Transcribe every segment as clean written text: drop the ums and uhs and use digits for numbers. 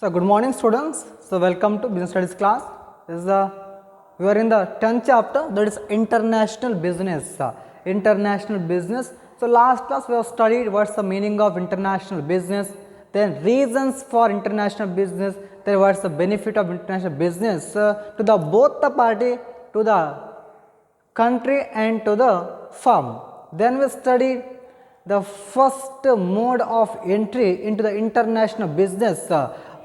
So good morning students. So welcome to business studies class. This is we are in the 10th chapter, that is international business. International business. So last class we have studied what's the meaning of international business, then reasons for international business, then what's the benefit of international business to the both the party, to the country and to the firm. Then we studied the first mode of entry into the international business.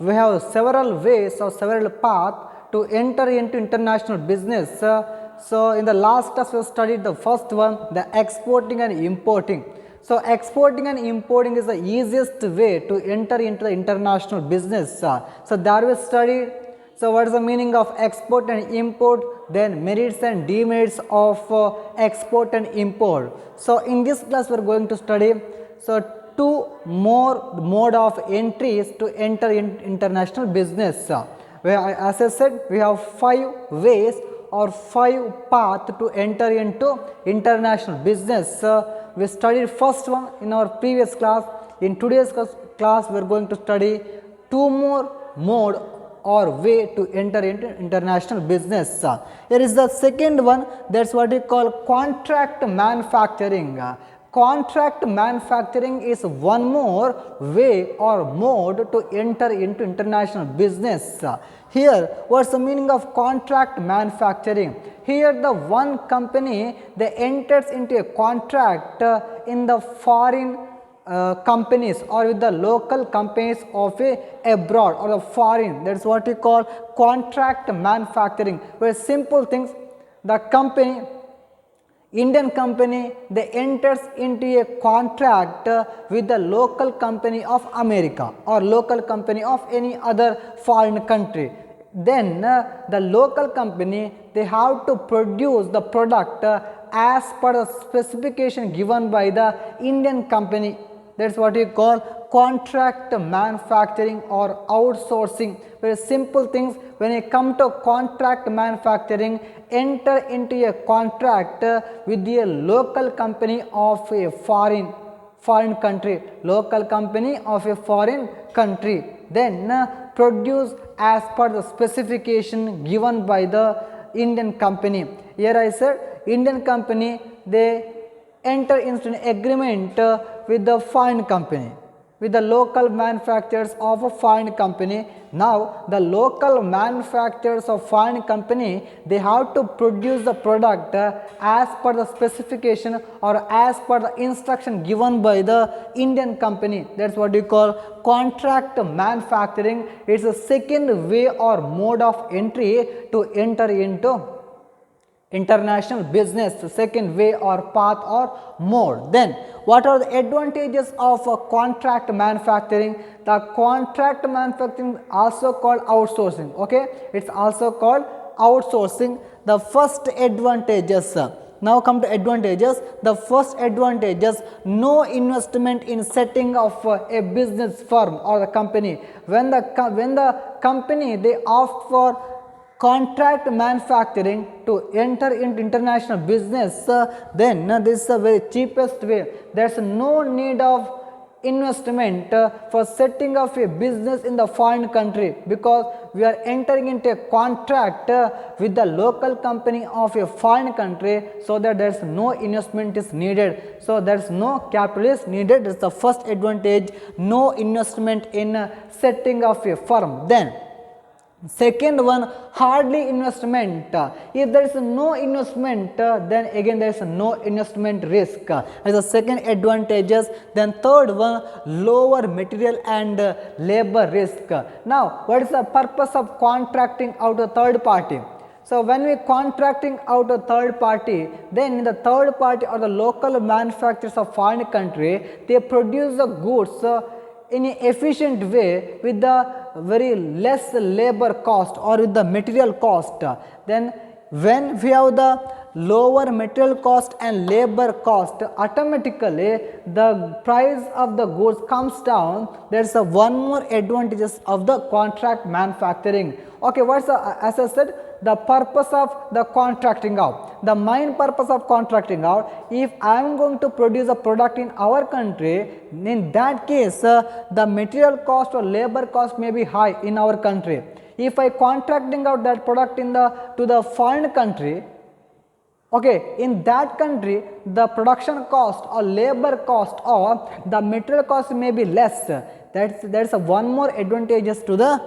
We have several ways or several paths to enter into international business. So in the last class we studied the first one, the exporting and importing. So exporting and importing is the easiest way to enter into the international business. So there we studied. So what is the meaning of export and import, then merits and demerits of export and import. So in this class we are going to study two more mode of entries to enter in international business. As I said, we have 5 ways or 5 paths to enter into international business. We studied first one in our previous class. In today's class we are going to study 2 more mode or way to enter into international business. Here is the second one, that's what we call contract manufacturing. Contract manufacturing is one more way or mode to enter into international business. Here, what's the meaning of contract manufacturing? Here the one company they enters into a contract in the foreign companies or with the local companies of abroad or the foreign, that is what we call contract manufacturing. Very simple things, the company, Indian company, they enters into a contract with the local company of America or local company of any other foreign country. Then the local company, they have to produce the product as per the specification given by the Indian company. That is what we call contract manufacturing or outsourcing. Very simple things, when you come to contract manufacturing, enter into a contract with the local company of a foreign country, local company of a foreign country, then produce as per the specification given by the Indian company. Here I said Indian company, they enter into an agreement with the foreign company, with the local manufacturers of a foreign company. Now the local manufacturers of foreign company, they have to produce the product as per the specification or as per the instruction given by the Indian company. That's what we call contract manufacturing. It's a second way or mode of entry to enter into international business, the second way or path or mode. Then what are the advantages of contract manufacturing? The contract manufacturing also called outsourcing. Okay, it's also called outsourcing. The first advantages, now come to advantages. The first advantages, no investment in setting of a business firm or the company. When the company they opt for contract manufacturing to enter into international business, then this is the very cheapest way. There is no need of investment for setting up a business in the foreign country, because we are entering into a contract with the local company of a foreign country, so that there is no investment is needed. So there is no capital is needed. That is the first advantage, no investment in setting up a firm. Then second one, hardly investment. If there is no investment, then again there is no investment risk. That is the second advantages. Then third one, lower material and labor risk. Now what is the purpose of contracting out a third party? So when we contracting out a third party, then the third party or the local manufacturers of foreign country, they produce the goods in an efficient way with the very less labor cost or with the material cost. Then when we have the lower material cost and labor cost, automatically the price of the goods comes down. There is a one more advantages of the contract manufacturing. Okay, what's the, as I said, the purpose of the contracting out, the main purpose of contracting out, if I am going to produce a product in our country, in that case the material cost or labor cost may be high in our country. If I contracting out that product in the to the foreign country, okay, in that country the production cost or labor cost or the material cost may be less. That's a one more advantages to the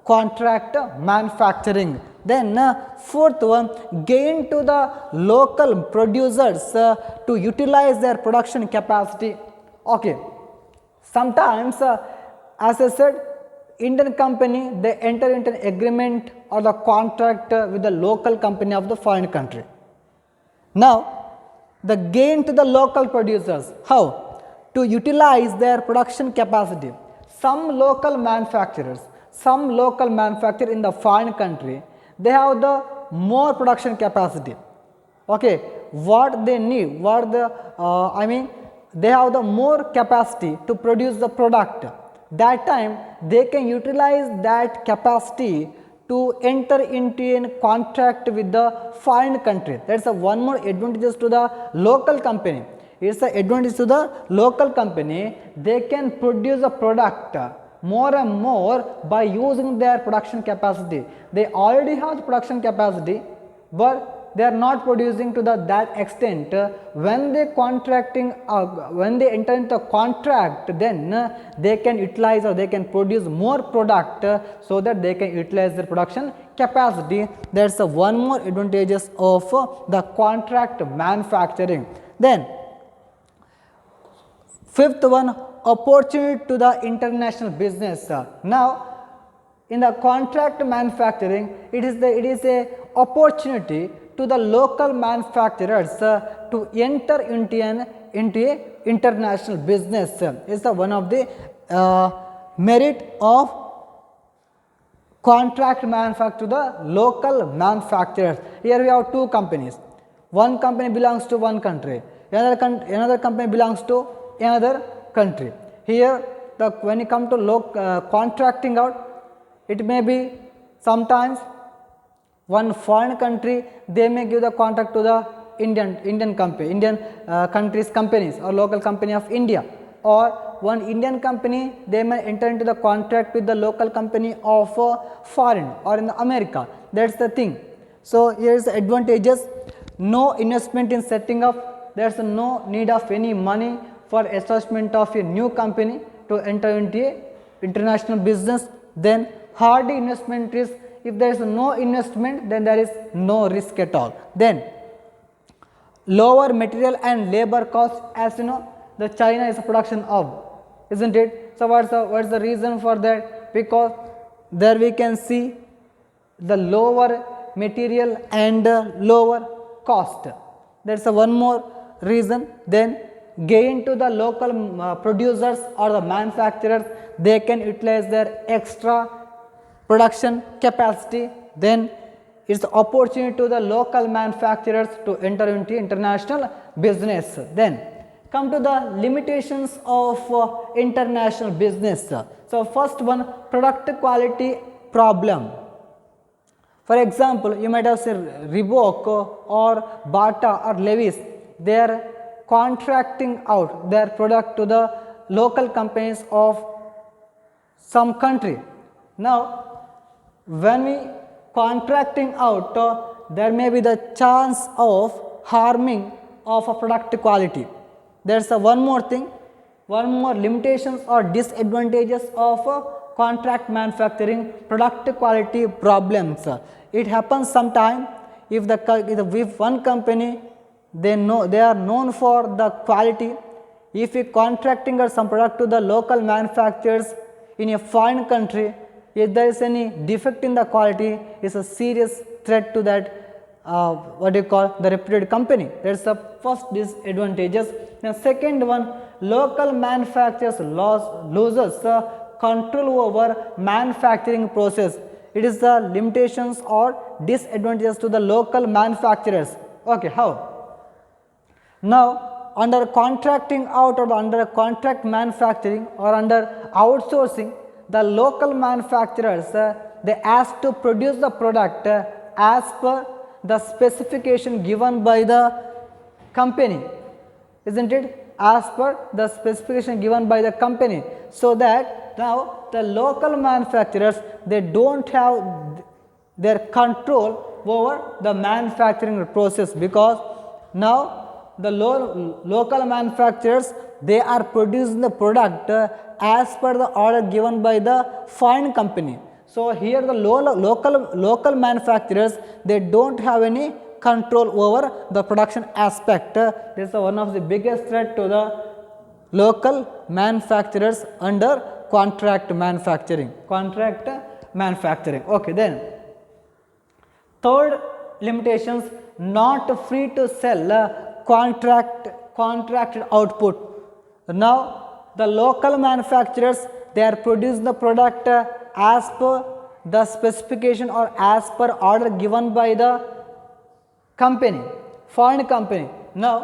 contract manufacturing. Then fourth one, gain to the local producers to utilize their production capacity. Okay, sometimes as I said, Indian company they enter into an agreement or the contract with the local company of the foreign country. Now, the gain to the local producers, how? To utilize their production capacity. Some local manufacturers in the foreign country, they have the more production capacity. Okay, what they need, they have the more capacity to produce the product. That time they can utilize that capacity to enter into a contract with the foreign country. That is one more advantages to the local company. It is the advantage to the local company. They can produce a product more and more by using their production capacity. They already have the production capacity, but they are not producing to that extent. When they when they enter into a contract, then they can utilize or they can produce more product so that they can utilize their production capacity. That's one more advantages of the contract manufacturing. Then fifth one, opportunity to the international business. Now, in the contract manufacturing, it is a opportunity to the local manufacturers to enter into a international business. Is the one of the merit of contract manufacture to the local manufacturers. Here we have two companies. One company belongs to one country, another company belongs to another country. Here when you come to contracting out, it may be sometimes one foreign country they may give the contract to the Indian country's companies or local company of India, or one Indian company they may enter into the contract with the local company of foreign or in America. That's the thing. So here is the advantages. No investment in setting up. There's no need of any money for establishment of a new company to enter into a international business. Then hard investment is, if there is no investment, then there is no risk at all. Then lower material and labor cost. As you know, the China is a production hub, isn't it? So what's the reason for that? Because there we can see the lower material and lower cost. That's one more reason. Then gain to the local producers or the manufacturers, they can utilize their extra production capacity. Then it's the opportunity to the local manufacturers to enter into international business. Then come to the limitations of international business. So first one, product quality problem. For example, you might have said Reebok or Bata or Levi's, they are contracting out their product to the local companies of some country. Now when we contracting out, there may be the chance of harming of a product quality. There's one more thing, one more limitations or disadvantages of contract manufacturing, product quality problems. It happens sometime if one company they are known for the quality. If we contracting or some product to the local manufacturers in a foreign country, if there is any defect in the quality, is a serious threat to that the reputed company. That's the first disadvantages. The second one, local manufacturers loses control over manufacturing process. It is the limitations or disadvantages to the local manufacturers. Okay, how? Now under contracting out or under contract manufacturing or under outsourcing, the local manufacturers they ask to produce the product as per the specification given by the company, isn't it? As per the specification given by the company, so that now the local manufacturers, they don't have their control over the manufacturing process, because now the local manufacturers, they are producing the product as per the order given by the foreign company. So here the local manufacturers, they don't have any control over the production aspect. This is one of the biggest threat to the local manufacturers under contract manufacturing. Okay, then third limitations, not free to sell contracted output. Now the local manufacturers, they are producing the product as per the specification or as per order given by the company, foreign company. Now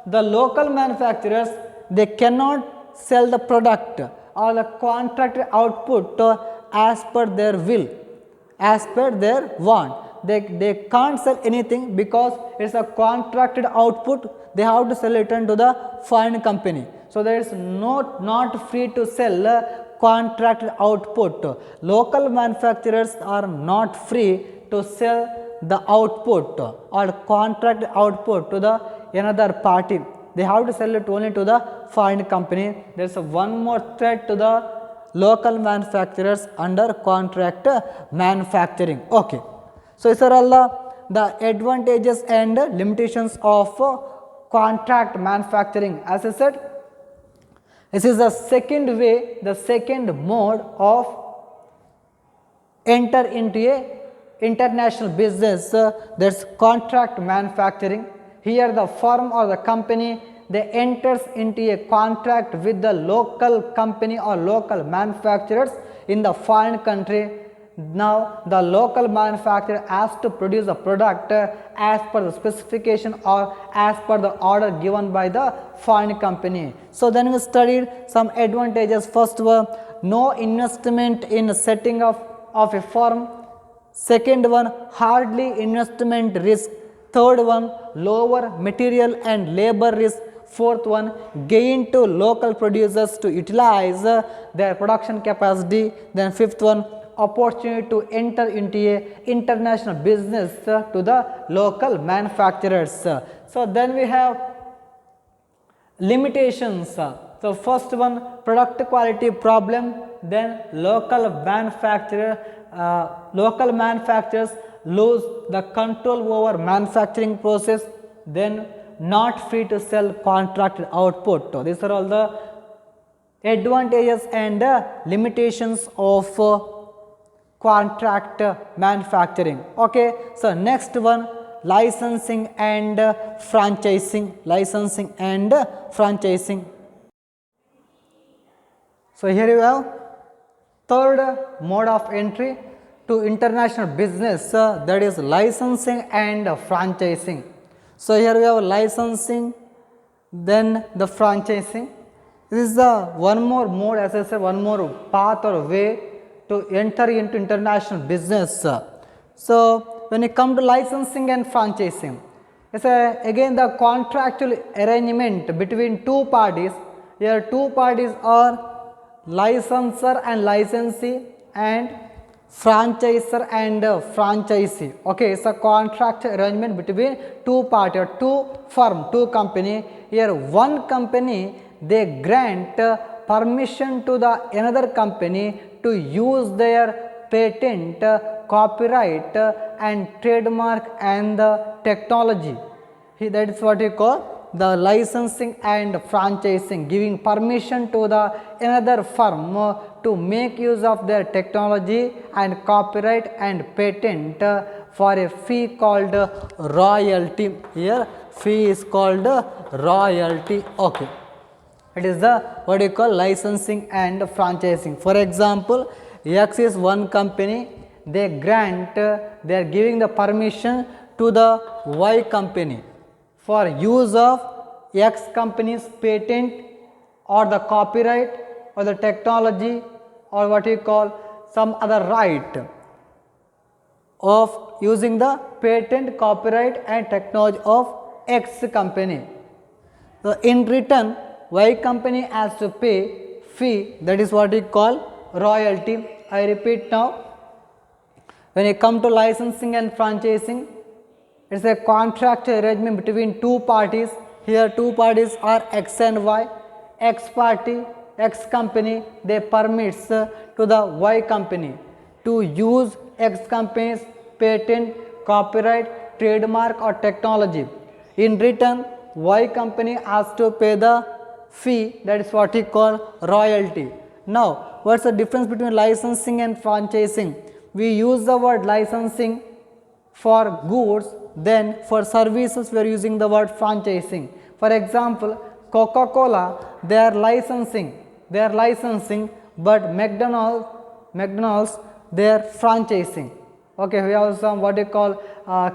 the local manufacturers, they cannot sell the product or the contracted output as per their will, as per their want. They can't sell anything because it's a contracted output. They have to sell it to the foreign company. So there is not free to sell contracted output. Local manufacturers are not free to sell the output or contract output to the another party. They have to sell it only to the foreign company. There is one more threat to the local manufacturers under contract manufacturing. Okay. So these are all the advantages and limitations of contract manufacturing. As I said, this is the second way, the second mode of enter into a international business, that's contract manufacturing. Here the firm or the company, they enters into a contract with the local company or local manufacturers in the foreign country. Now the local manufacturer has to produce a product as per the specification or as per the order given by the foreign company. So then we studied some advantages. First one, no investment in setting up of a firm. Second one, hardly investment risk. Third one, lower material and labor risk. Fourth one, gain to local producers to utilize their production capacity. Then fifth one, opportunity to enter into a international business to the local manufacturers. So then we have limitations. So first one, product quality problem. Then local manufacturers lose the control over manufacturing process. Then not free to sell contracted output. These are all the advantages and limitations of contract manufacturing. Okay, so next one, licensing and franchising. So here you have third mode of entry to international business, that is licensing and franchising. So here we have licensing, then the franchising. This is the one more mode, as I said, one more path or way to enter into international business. So when it comes to licensing and franchising, it's again the contractual arrangement between two parties. Here two parties are licensor and licensee and franchisor and franchisee. Okay, it's a contract arrangement between two parties or two firm, two company. Here one company, they grant permission to the another company to use their patent, copyright and trademark and the technology. That is what we call the licensing and franchising, giving permission to the another firm to make use of their technology and copyright and patent for a fee called royalty. Here fee is called royalty. Okay. It is the what you call licensing and franchising. For example, X is one company, they grant, they are giving the permission to the Y company for use of X company's patent or the copyright or the technology or what you call some other right. of using the patent, copyright and technology of X company. So in return, Y company has to pay fee, that is what we call royalty. I repeat now, when you come to licensing and franchising, it is a contractual arrangement between two parties. Here two parties are X and Y. X party, X company, they permits to the Y company to use X company's patent, copyright, trademark or technology. In return, Y company has to pay the fee, that is what we call royalty. Now, what is the difference between licensing and franchising? We use the word licensing for goods, then for services we are using the word franchising. For example, Coca-Cola, they are licensing, but McDonald's, they are franchising. Okay, we have some what you call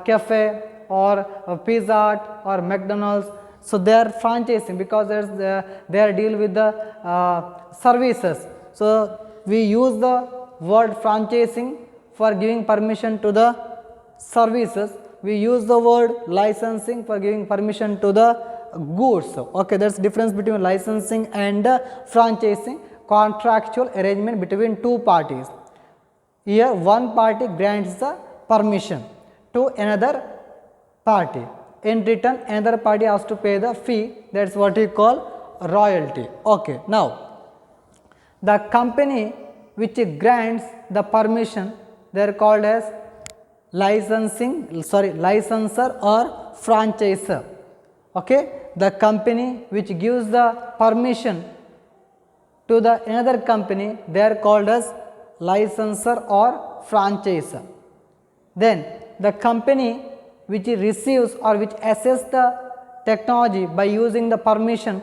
cafe or Pizza Hut or McDonald's. So they are franchising because they are deal with the services. So we use the word franchising for giving permission to the services. We use the word licensing for giving permission to the goods. Okay, that's the difference between licensing and franchising. Contractual arrangement between two parties. Here one party grants the permission to another party. In return, another party has to pay the fee, that's what we call royalty. Okay, now the company which grants the permission, they are called as licensor or franchisor. Okay, the company which gives the permission to the another company, they are called as licensor or franchisor. Then the company which receives or which assesses the technology by using the permission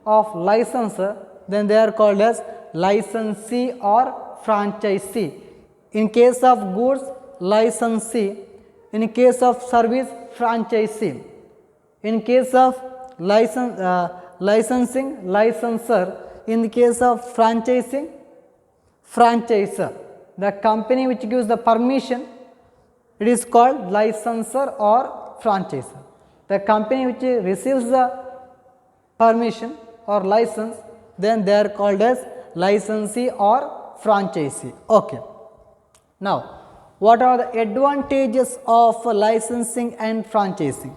of licensor, then they are called as licensee or franchisee. In case of goods, licensee. In case of service, franchisee. In case of licensing, licensor. In the case of franchising, franchisor. The company which gives the permission, it is called licensor or franchisor. The company which receives the permission or license, then they are called as licensee or franchisee. Okay. Now, what are the advantages of licensing and franchising?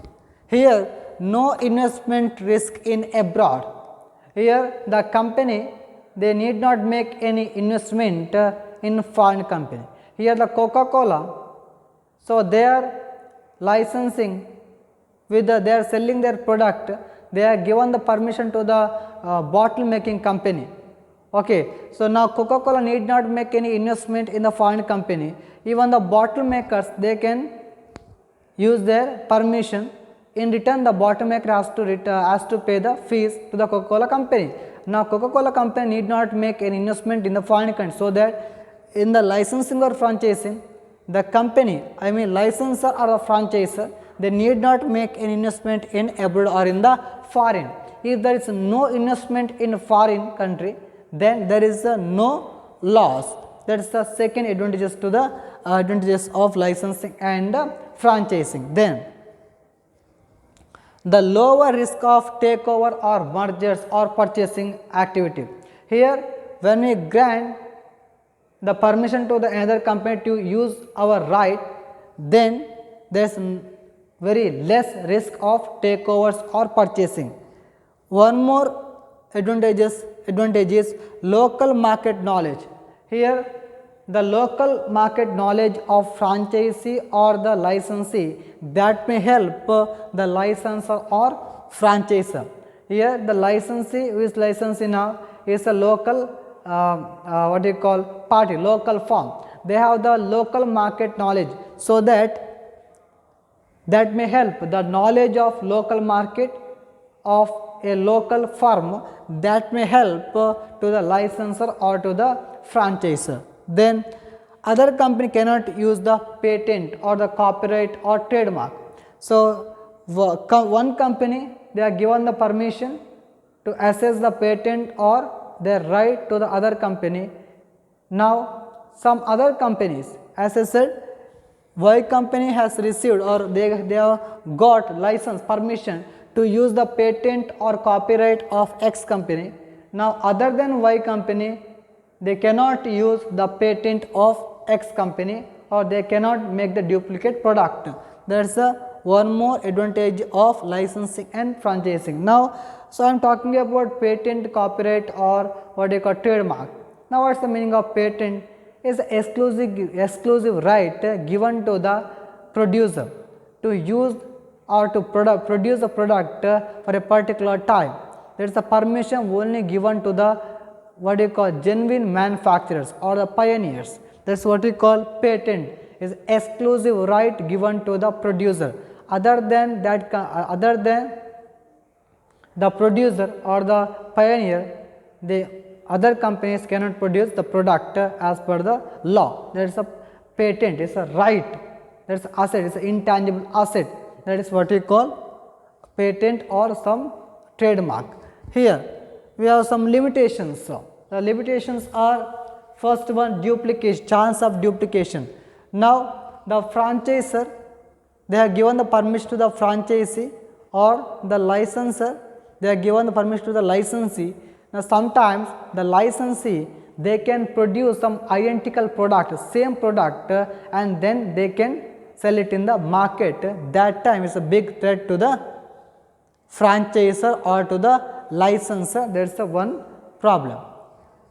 Here, no investment risk in abroad. Here, the company, they need not make any investment in foreign company. Here, the Coca-Cola, so they are licensing with they are selling their product, they are given the permission to the bottle making company. Okay, so now Coca-Cola need not make any investment in the foreign company. Even the bottle makers, they can use their permission. In return, the bottle maker has to pay the fees to the Coca-Cola company. Now Coca-Cola company need not make any investment in the foreign country, so that in the licensing or franchising, the company, I mean licensor or the franchisor, they need not make any investment in abroad or in the foreign. If there is no investment in foreign country, then there is no loss. That is the second advantages to the advantages of licensing and franchising. Then the lower risk of takeover or mergers or purchasing activity. Here, when we grant the permission to the another company to use our right, then there is very less risk of takeovers or purchasing. One more advantage is local market knowledge. Here, the local market knowledge of franchisee or the licensee, that may help the licensor or franchisor. Here, the licensee who is licensee now is a local what do you call party, local firm. They have the local market knowledge, so that may help the knowledge of local market of a local firm, that may help to the licensor or to the franchisor. Then other company cannot use the patent or the copyright or trademark. So one company, they are given the permission to access the patent or their right to the other company. Now some other companies, as I said, Y company has received or they have got license permission to use the patent or copyright of X company. Now other than Y company, they cannot use the patent of X company or they cannot make the duplicate product. That's one more advantage of licensing and franchising. Now, so I am talking about patent, copyright or what you call trademark. Now what's the meaning of patent? Is exclusive right given to the producer to use or to produce a product for a particular time. There is a permission only given to the what you call genuine manufacturers or the pioneers. That's what we call patent, is exclusive right given to the producer. Other than that, other than the producer or the pioneer, the other companies cannot produce the product as per the law. That is a patent, it's a right, that's asset, it's an intangible asset. That is what we call patent or some trademark. Here we have some limitations. So the limitations are, first one, duplication, chance of duplication. Now the franchisor, they have given the permission to the franchisee or the licensor, they are given the permission to the licensee. Now sometimes the licensee, they can produce some identical product, same product and then they can sell it in the market. That time it's a big threat to the franchisor or to the licensor. That's the one problem,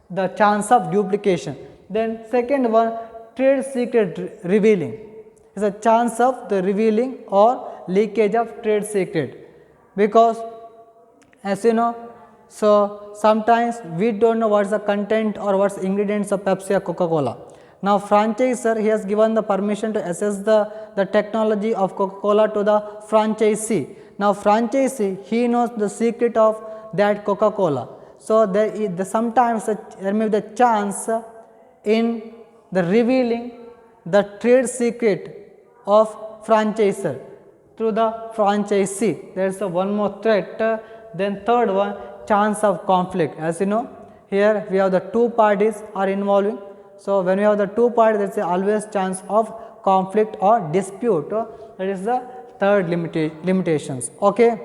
the chance of duplication. Then second one, trade secret revealing, is a chance of the revealing or leakage of trade secret, because as you know, so sometimes we don't know what's the content or what's ingredients of Pepsi or Coca-Cola. Now franchisor, he has given the permission to access the technology of Coca-Cola to the franchisee. Now franchisee, he knows the secret of that Coca-Cola. So there sometimes there may be the chance in the revealing the trade secret of franchisor through the franchisee. There is one more threat. Then third one, chance of conflict. As you know, here we have the two parties are involving. So when we have the two parties, there is always chance of conflict or dispute. That is the third limitations. Okay.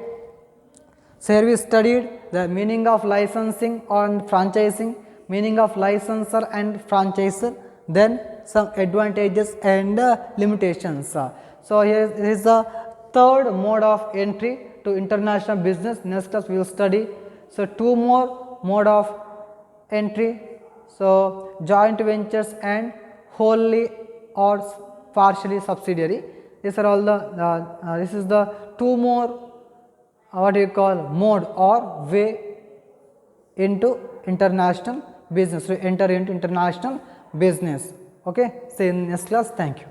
So here we studied the meaning of licensing and franchising, meaning of licensor and franchisor, then some advantages and limitations. So here is the third mode of entry to international business. Next class we will study. So two more mode of entry. So joint ventures and wholly or partially subsidiary. These are all the this is the two more what you call mode or way into international business, to enter into international business. Okay, see you in next class. Thank you.